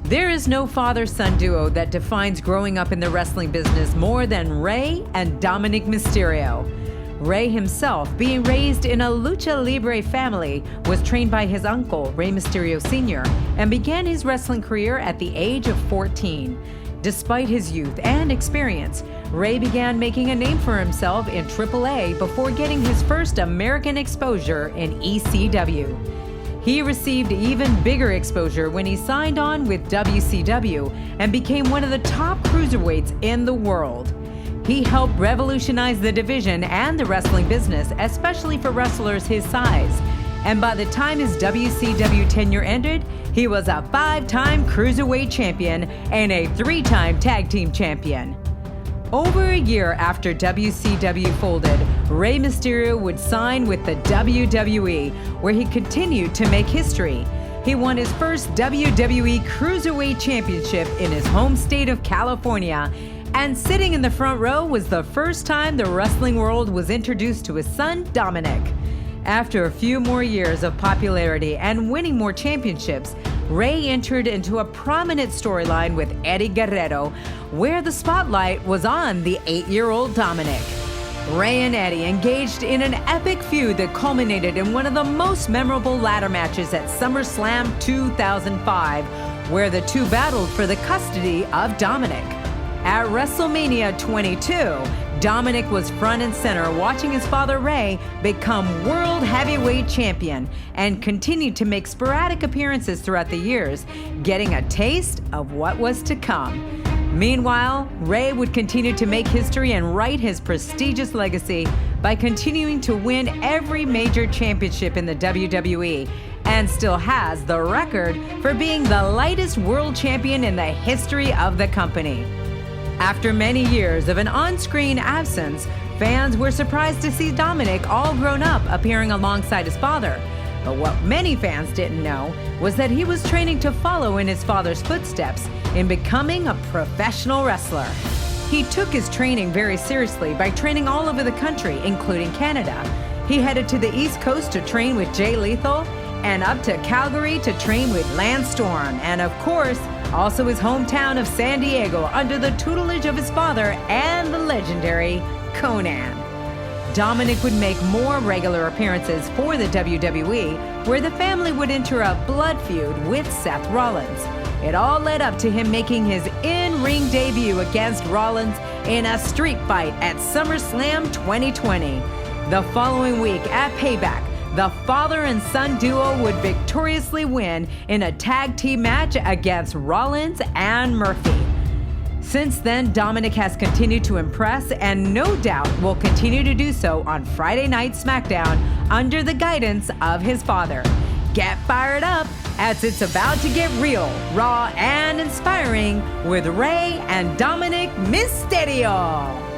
There is no father-son duo that defines growing up in the wrestling business more than Rey and Dominik Mysterio. Rey himself, being raised in a lucha libre family, was trained by his uncle, Rey Mysterio Sr., and began his wrestling career at the age of 14. Despite his youth and experience, Rey began making a name for himself in AAA before getting his first American exposure in ECW. He received even bigger exposure when he signed on with WCW and became one of the top cruiserweights in the world. He helped revolutionize the division and the wrestling business, especially for wrestlers his size. And by the time his WCW tenure ended, he was a 5-time cruiserweight champion and a 3-time tag team champion. Over a year after WCW folded, Rey Mysterio would sign with the WWE, where he continued to make history. He won his first WWE Cruiserweight Championship in his home state of California, and sitting in the front row was the first time the wrestling world was introduced to his son, Dominik. After a few more years of popularity and winning more championships, Rey entered into a prominent storyline with Eddie Guerrero, where the spotlight was on the 8-year-old Dominik. Rey and Eddie engaged in an epic feud that culminated in one of the most memorable ladder matches at Summerslam 2005, where the two battled for the custody of Dominik. At WrestleMania 22, Dominik was front and center watching his father Rey become World Heavyweight Champion and continued to make sporadic appearances throughout the years, getting a taste of what was to come. Meanwhile, Rey would continue to make history and write his prestigious legacy by continuing to win every major championship in the WWE, and still has the record for being the lightest world champion in the history of the company. After many years of an on-screen absence, fans were surprised to see Dominik all grown up appearing alongside his father. But what many fans didn't know was that he was training to follow in his father's footsteps in becoming a professional wrestler. He took his training very seriously by training all over the country, including Canada. He headed to the East Coast to train with Jay Lethal, and up to Calgary to train with Lance Storm, and of course, also his hometown of San Diego under the tutelage of his father and the legendary Conan. Dominik would make more regular appearances for the WWE, where the family would enter a blood feud with Seth Rollins. It all led up to him making his in-ring debut against Rollins in a street fight at SummerSlam 2020. The following week at Payback, the father and son duo would victoriously win in a tag team match against Rollins and Murphy. Since then, Dominik has continued to impress and no doubt will continue to do so on Friday Night SmackDown under the guidance of his father. Get fired up as it's about to get real, raw, and inspiring with Rey and Dominik Mysterio.